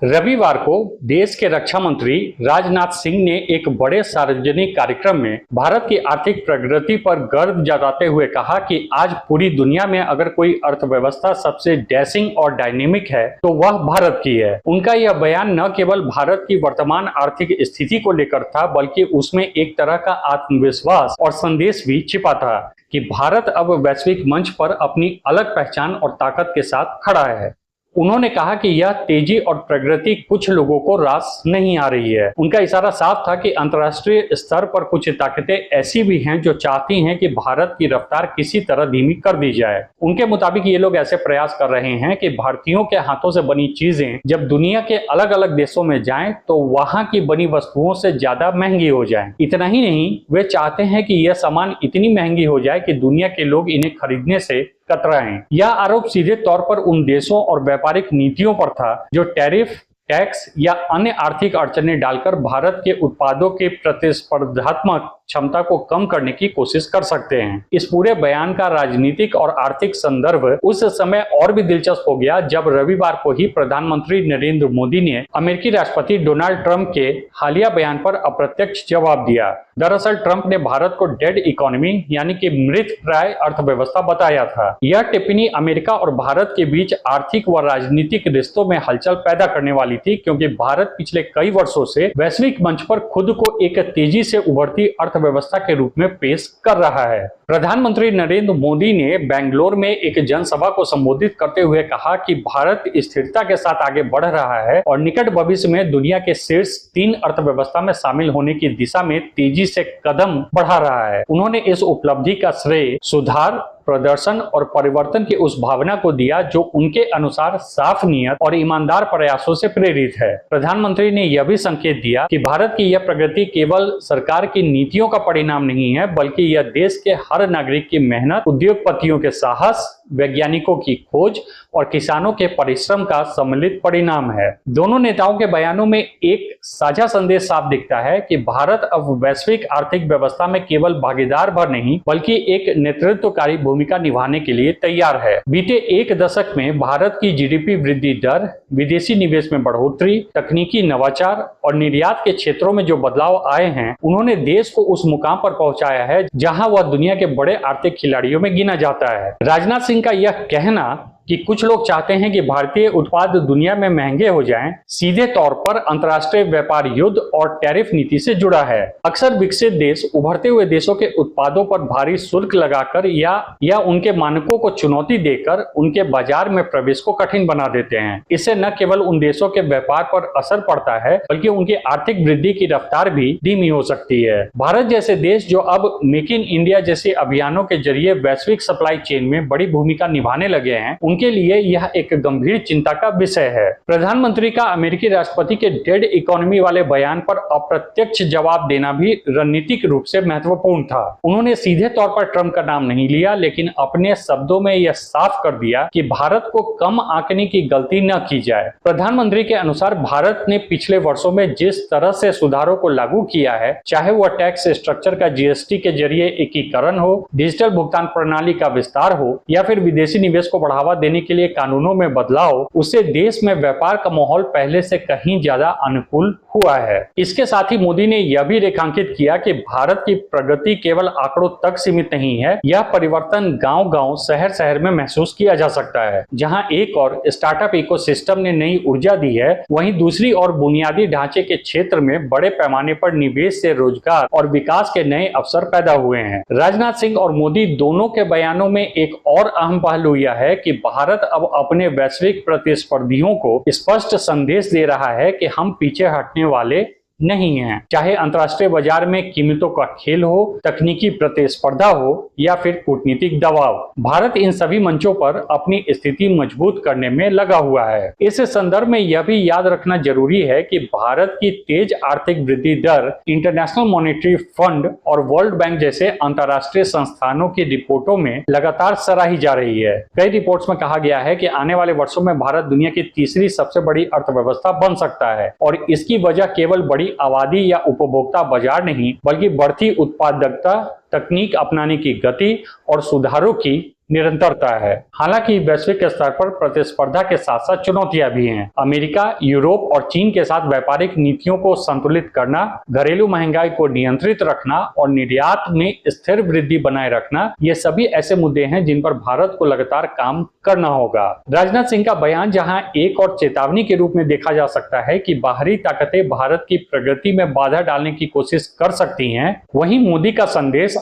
रविवार को देश के रक्षा मंत्री राजनाथ सिंह ने एक बड़े सार्वजनिक कार्यक्रम में भारत की आर्थिक प्रगति पर गर्व जताते हुए कहा कि आज पूरी दुनिया में अगर कोई अर्थव्यवस्था सबसे डैशिंग और डायनेमिक है तो वह भारत की है। उनका यह बयान न केवल भारत की वर्तमान आर्थिक स्थिति को लेकर था, बल्कि उसमें एक तरह का आत्मविश्वास और संदेश भी छिपा था कि भारत अब वैश्विक मंच पर अपनी अलग पहचान और ताकत के साथ खड़ा है। उन्होंने कहा कि यह तेजी और प्रगति कुछ लोगों को रास नहीं आ रही है। उनका इशारा साफ था कि अंतर्राष्ट्रीय स्तर पर कुछ ताकतें ऐसी भी हैं जो चाहती हैं कि भारत की रफ्तार किसी तरह धीमी कर दी जाए। उनके मुताबिक ये लोग ऐसे प्रयास कर रहे हैं कि भारतीयों के हाथों से बनी चीजें जब दुनिया के अलग अलग देशों में जाएं तो वहां की बनी वस्तुओं से ज्यादा महंगी हो जाएं। इतना ही नहीं, वे चाहते हैं कि यह सामान इतनी महंगी हो जाए कि दुनिया के लोग इन्हें खरीदने से कतराएं। यह आरोप सीधे तौर पर उन देशों और व्यापारिक नीतियों पर था जो टैरिफ, टैक्स या अन्य आर्थिक अड़चनें डालकर भारत के उत्पादों के प्रतिस्पर्धात्मक क्षमता को कम करने की कोशिश कर सकते हैं। इस पूरे बयान का राजनीतिक और आर्थिक संदर्भ उस समय और भी दिलचस्प हो गया जब रविवार को ही प्रधानमंत्री नरेंद्र मोदी ने अमेरिकी राष्ट्रपति डोनाल्ड ट्रंप के हालिया बयान पर अप्रत्यक्ष जवाब दिया। दरअसल ट्रंप ने भारत को डेड इकोनॉमी यानी कि मृतप्राय अर्थव्यवस्था बताया था। यह टिप्पणी अमेरिका और भारत के बीच आर्थिक व राजनीतिक रिश्तों में हलचल पैदा करने वाली थी, क्योंकि भारत पिछले कई वर्षों से वैश्विक मंच पर खुद को एक तेजी से उभरती अर्थव्यवस्था के रूप में पेश कर रहा है। प्रधानमंत्री नरेंद्र मोदी ने बेंगलोर में एक जनसभा को संबोधित करते हुए कहा कि भारत स्थिरता के साथ आगे बढ़ रहा है और निकट भविष्य में दुनिया के शीर्ष 3 अर्थव्यवस्था में शामिल होने की दिशा में तेजी से कदम बढ़ा रहा है। उन्होंने इस उपलब्धि का श्रेय सुधार, प्रदर्शन और परिवर्तन की उस भावना को दिया जो उनके अनुसार साफ नीयत और ईमानदार प्रयासों से प्रेरित है। प्रधानमंत्री ने यह भी संकेत दिया कि भारत की यह प्रगति केवल सरकार की नीतियों का परिणाम नहीं है, बल्कि यह देश के हर नागरिक की मेहनत, उद्योगपतियों के साहस, वैज्ञानिकों की खोज और किसानों के परिश्रम का सम्मिलित परिणाम है। दोनों नेताओं के बयानों में एक साझा संदेश साफ दिखता है कि भारत अब वैश्विक आर्थिक व्यवस्था में केवल भागीदार भर नहीं, बल्कि एक नेतृत्वकारी भूमिका निभाने के लिए तैयार है। बीते एक दशक में भारत की जीडीपी वृद्धि दर, विदेशी निवेश में बढ़ोतरी, तकनीकी नवाचार और निर्यात के क्षेत्रों में जो बदलाव आए हैं, उन्होंने देश को उस मुकाम पर पहुंचाया है जहां वह दुनिया के बड़े आर्थिक खिलाड़ियों में गिना जाता है। राजनाथ सिंह का यह कहना कि कुछ लोग चाहते हैं कि भारतीय उत्पाद दुनिया में महंगे हो जाएं, सीधे तौर पर अंतर्राष्ट्रीय व्यापार युद्ध और टैरिफ नीति से जुड़ा है। अक्सर विकसित देश उभरते हुए देशों के उत्पादों पर भारी शुल्क लगाकर या उनके मानकों को चुनौती देकर उनके बाजार में प्रवेश को कठिन बना देते हैं। इससे न केवल उन देशों के व्यापार पर असर पड़ता है, बल्कि उनकी आर्थिक वृद्धि की रफ्तार भी धीमी हो सकती है। भारत जैसे देश जो अब मेक इन इंडिया जैसे अभियानों के जरिए वैश्विक सप्लाई चेन में बड़ी भूमिका निभाने लगे हैं, उनके लिए यह एक गंभीर चिंता का विषय है। प्रधानमंत्री का अमेरिकी राष्ट्रपति के डेड इकोनॉमी वाले बयान पर अप्रत्यक्ष जवाब देना भी रणनीतिक रूप से महत्वपूर्ण था। उन्होंने सीधे तौर पर ट्रंप का नाम नहीं लिया, लेकिन अपने शब्दों में यह साफ कर दिया कि भारत को कम आंकने की गलती न की जाए। प्रधानमंत्री के अनुसार भारत ने पिछले वर्षों में जिस तरह से सुधारों को लागू किया है, चाहे वह टैक्स स्ट्रक्चर का जीएसटी के जरिए एकीकरण हो, डिजिटल भुगतान प्रणाली का विस्तार हो या फिर विदेशी निवेश को बढ़ावा देने के लिए कानूनों में बदलाव, उससे देश में व्यापार का माहौल पहले से कहीं ज्यादा अनुकूल हुआ है। इसके साथ ही मोदी ने यह भी रेखांकित किया कि भारत की प्रगति केवल आंकड़ों तक सीमित नहीं है। यह परिवर्तन गांव-गांव, शहर-शहर में महसूस किया जा सकता है। जहां एक और स्टार्टअप इकोसिस्टम ने नई ऊर्जा दी है, वहीं दूसरी ओर बुनियादी ढांचे के क्षेत्र में बड़े पैमाने पर निवेश से रोजगार और विकास के नए अवसर पैदा हुए हैं। राजनाथ सिंह और मोदी दोनों के बयानों में एक और अहम पहलू यह है कि भारत अब अपने वैश्विक प्रतिस्पर्धियों को स्पष्ट संदेश दे रहा है कि हम पीछे हटने वाले नहीं है। चाहे अंतर्राष्ट्रीय बाजार में कीमतों का खेल हो, तकनीकी प्रतिस्पर्धा हो या फिर कूटनीतिक दबाव, भारत इन सभी मंचों पर अपनी स्थिति मजबूत करने में लगा हुआ है। इस संदर्भ में यह भी याद रखना जरूरी है कि भारत की तेज आर्थिक वृद्धि दर इंटरनेशनल मॉनेटरी फंड और वर्ल्ड बैंक जैसे अंतर्राष्ट्रीय संस्थानों की रिपोर्टों में लगातार सराही जा रही है। कई रिपोर्ट्स में कहा गया है कि आने वाले वर्षों में भारत दुनिया की तीसरी सबसे बड़ी अर्थव्यवस्था बन सकता है, और इसकी वजह केवल बड़ी आबादी या उपभोक्ता बाजार नहीं, बल्कि बढ़ती उत्पादकता, तकनीक अपनाने की गति और सुधारों की निरंतरता है। हालांकि वैश्विक स्तर पर प्रतिस्पर्धा के साथ साथ चुनौतियां भी हैं। अमेरिका, यूरोप और चीन के साथ व्यापारिक नीतियों को संतुलित करना, घरेलू महंगाई को नियंत्रित रखना और निर्यात में स्थिर वृद्धि बनाए रखना, ये सभी ऐसे मुद्दे हैं जिन पर भारत को लगातार काम करना होगा। राजनाथ सिंह का बयान जहां एक और चेतावनी के रूप में देखा जा सकता है कि बाहरी ताकतें भारत की प्रगति में बाधा डालने की कोशिश कर सकती हैं, वहीं मोदी का संदेश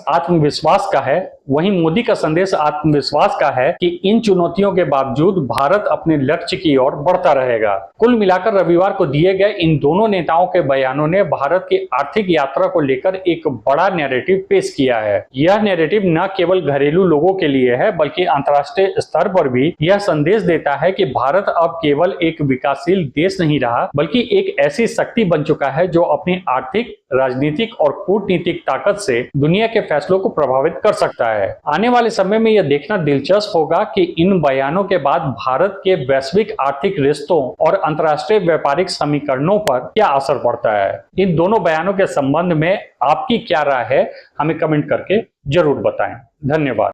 आत्मविश्वास का है कि इन चुनौतियों के बावजूद भारत अपने लक्ष्य की ओर बढ़ता रहेगा। कुल मिलाकर रविवार को दिए गए इन दोनों नेताओं के बयानों ने भारत की आर्थिक यात्रा को लेकर एक बड़ा नैरेटिव पेश किया है। यह नैरेटिव न केवल घरेलू लोगों के लिए है, बल्कि अंतर्राष्ट्रीय स्तर पर भी यह संदेश देता है कि भारत अब केवल एक विकासशील देश नहीं रहा, बल्कि एक ऐसी शक्ति बन चुका है जो अपनी आर्थिक, राजनीतिक और कूटनीतिक ताकत से दुनिया के फैसलों को प्रभावित कर सकता है। आने वाले समय में यह देखना दिलचस्प होगा कि इन बयानों के बाद भारत के वैश्विक आर्थिक रिश्तों और अंतर्राष्ट्रीय व्यापारिक समीकरणों पर क्या असर पड़ता है। इन दोनों बयानों के संबंध में आपकी क्या राय है, हमें कमेंट करके जरूर बताएं। धन्यवाद।